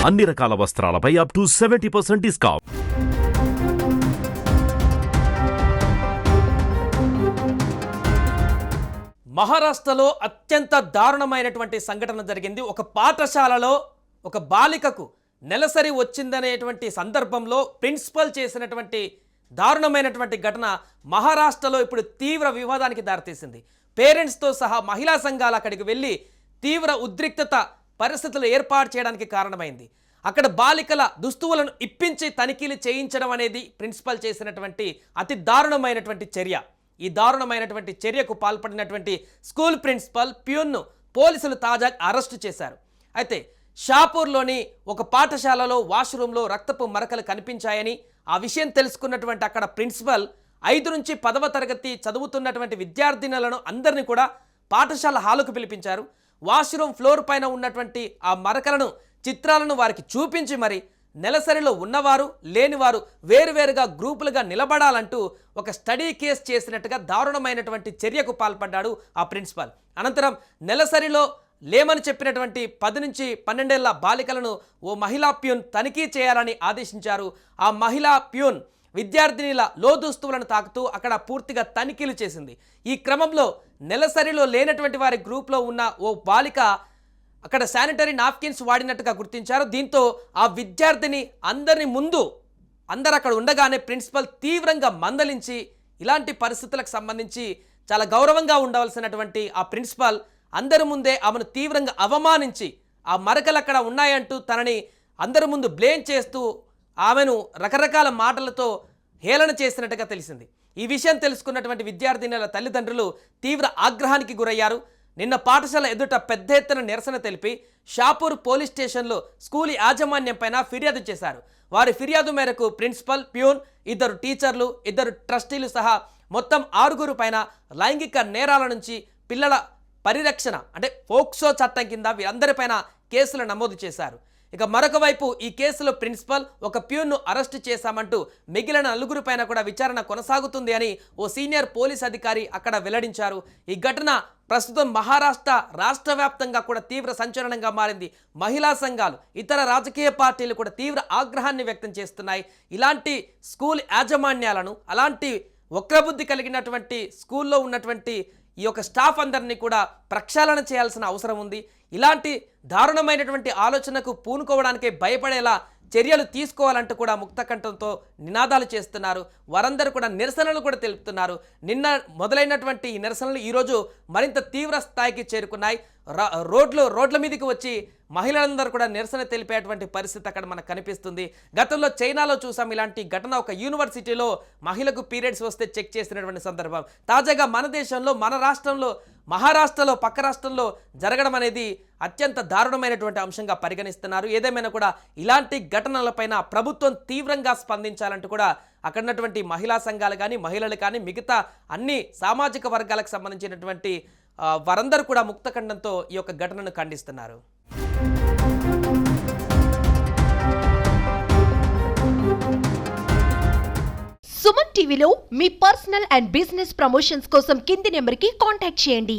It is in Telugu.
అన్ని రకాల వస్త్రాలపై అప్ టు 70% డిస్కౌంట్. మహారాష్ట్రలో అత్యంత దారుణమైనటువంటి సంఘటన జరిగింది. ఒక పాఠశాలలో ఒక బాలికకు నెలసరి వచ్చిందనేటువంటి సందర్భంలో ప్రిన్సిపల్ చేసినటువంటి దారుణమైనటువంటి ఘటన మహారాష్ట్రలో ఇప్పుడు తీవ్ర వివాదానికి దారితీసింది. పేరెంట్స్తో సహా మహిళా సంఘాలు అక్కడికి వెళ్ళి తీవ్ర ఉద్రిక్తత పరిస్థితులు ఏర్పాటు చేయడానికి కారణమైంది. అక్కడ బాలికల దుస్తువులను ఇప్పించి తనిఖీలు చేయించడం అనేది ప్రిన్సిపల్ చేసినటువంటి అతి దారుణమైనటువంటి చర్య. ఈ దారుణమైనటువంటి చర్యకు పాల్పడినటువంటి స్కూల్ ప్రిన్సిపల్ ప్యూన్ను పోలీసులు తాజాగా అరెస్టు చేశారు. అయితే షాపూర్లోని ఒక పాఠశాలలో వాష్రూమ్లో రక్తపు మరకలు కనిపించాయని ఆ విషయం తెలుసుకున్నటువంటి అక్కడ ప్రిన్సిపల్ 5 నుంచి 10వ తరగతి చదువుతున్నటువంటి విద్యార్థినులను అందరినీ కూడా పాఠశాల హాలుకు పిలిపించారు. వాష్రూమ్ ఫ్లోర్ పైన ఉన్నటువంటి ఆ మరకలను చిత్రాలను వారికి చూపించి మరి నెలసరిలో ఉన్నవారు లేనివారు వేరువేరుగా గ్రూపులుగా నిలబడాలంటూ ఒక స్టడీ కేస్ చేసినట్టుగా దారుణమైనటువంటి చర్యకు పాల్పడ్డాడు ఆ ప్రిన్సిపల్. అనంతరం నెలసరిలో లేమని చెప్పినటువంటి 10 నుంచి 12 ఏళ్ల బాలికలను ఓ మహిళా ప్యూన్ తనిఖీ చేయాలని ఆదేశించారు. ఆ మహిళా ప్యూన్ విద్యార్థినిల లోదుస్తువులను తాకుతూ అక్కడ పూర్తిగా తనిఖీలు చేసింది. ఈ క్రమంలో నెలసరిలో లేనటువంటి వారి గ్రూప్లో ఉన్న ఓ బాలిక అక్కడ శానిటరీ నాప్కిన్స్ వాడినట్టుగా గుర్తించారు. దీంతో ఆ విద్యార్థిని అందరూ అక్కడ ఉండగానే ప్రిన్సిపల్ తీవ్రంగా మందలించి ఇలాంటి పరిస్థితులకు సంబంధించి చాలా గౌరవంగా ఉండవలసినటువంటి ఆ ప్రిన్సిపల్ అందరి ముందే ఆమెను తీవ్రంగా అవమానించి ఆ మరకలు అక్కడ ఉన్నాయంటూ తనని అందరి ముందు బ్లేమ్ చేస్తూ ఆమెను రకరకాల మాటలతో హేళన చేసినట్టుగా తెలిసింది. ఈ విషయం తెలుసుకున్నటువంటి విద్యార్థినుల తల్లిదండ్రులు తీవ్ర ఆగ్రహానికి గురయ్యారు. నిన్న పాఠశాల ఎదుట పెద్ద ఎత్తున నిరసన తెలిపి షాపూర్ పోలీస్ స్టేషన్లో స్కూల్ యాజమాన్యం పైన ఫిర్యాదు చేశారు. వారి ఫిర్యాదు మేరకు ప్రిన్సిపల్, ప్యూన్, 2 టీచర్లు, 2 ట్రస్టీలు సహా మొత్తం 6 పైన లైంగిక నేరాల నుంచి పిల్లల పరిరక్షణ అంటే పోక్సో చట్టం కింద వీరందరిపైన కేసులు నమోదు చేశారు. ఇక మరొక వైపు ఈ కేసులో ప్రిన్సిపల్, ఒక ప్యూన్ను అరెస్టు చేశామంటూ మిగిలిన 4 పైన కూడా విచారణ కొనసాగుతుంది అని ఓ సీనియర్ పోలీస్ అధికారి అక్కడ వెల్లడించారు. ఈ ఘటన ప్రస్తుతం మహారాష్ట్ర రాష్ట్ర వ్యాప్తంగా కూడా తీవ్ర సంచలనంగా మారింది. మహిళా సంఘాలు, ఇతర రాజకీయ పార్టీలు కూడా తీవ్ర ఆగ్రహాన్ని వ్యక్తం చేస్తున్నాయి. ఇలాంటి స్కూల్ యాజమాన్యాలను, అలాంటి వక్రబుద్ధి కలిగినటువంటి స్కూల్లో ఉన్నటువంటి ఈ యొక్క స్టాఫ్ అందరినీ కూడా ప్రక్షాళన చేయాల్సిన అవసరం ఉంది. ఇలాంటి దారుణమైనటువంటి ఆలోచనకు పూనుకోవడానికే భయపడేలా చర్యలు తీసుకోవాలంటూ కూడా ముక్తకంఠంతో నినాదాలు చేస్తున్నారు. వారందరూ కూడా నిరసనలు కూడా తెలుపుతున్నారు. నిన్న మొదలైనటువంటి ఈ నిరసనలు ఈరోజు మరింత తీవ్ర స్థాయికి చేరుకున్నాయి. రోడ్ల మీదకి వచ్చి మహిళలందరూ కూడా నిరసన తెలిపేటువంటి పరిస్థితి అక్కడ మనకు కనిపిస్తుంది. గతంలో చైనాలో చూసాం ఇలాంటి ఘటన. ఒక యూనివర్సిటీలో మహిళకు పీరియడ్స్ వస్తే చెక్ చేసినటువంటి సందర్భం. తాజాగా మన దేశంలో, మన రాష్ట్రంలో, మహారాష్ట్రలో, పక్క రాష్ట్రంలో జరగడం అనేది అత్యంత దారుణమైనటువంటి అంశంగా పరిగణిస్తున్నారు. ఏదేమైనా కూడా ఇలాంటి ఘటనలపైన ప్రభుత్వం తీవ్రంగా స్పందించాలంటూ కూడా అక్కడ ఉన్నటువంటి మహిళా సంఘాలు కానీ, మహిళలు కానీ, మిగతా అన్ని సామాజిక వర్గాలకు సంబంధించినటువంటి వారందరూ కూడా ముక్తఖండంతో ఈ యొక్క ఘటనను ఖండిస్తున్నారు. సుమన్ టీవీలో మీ పర్సనల్ అండ్ బిజినెస్ ప్రమోషన్స్ కోసం కింది నెంబర్కి కాంటాక్ట్ చేయండి.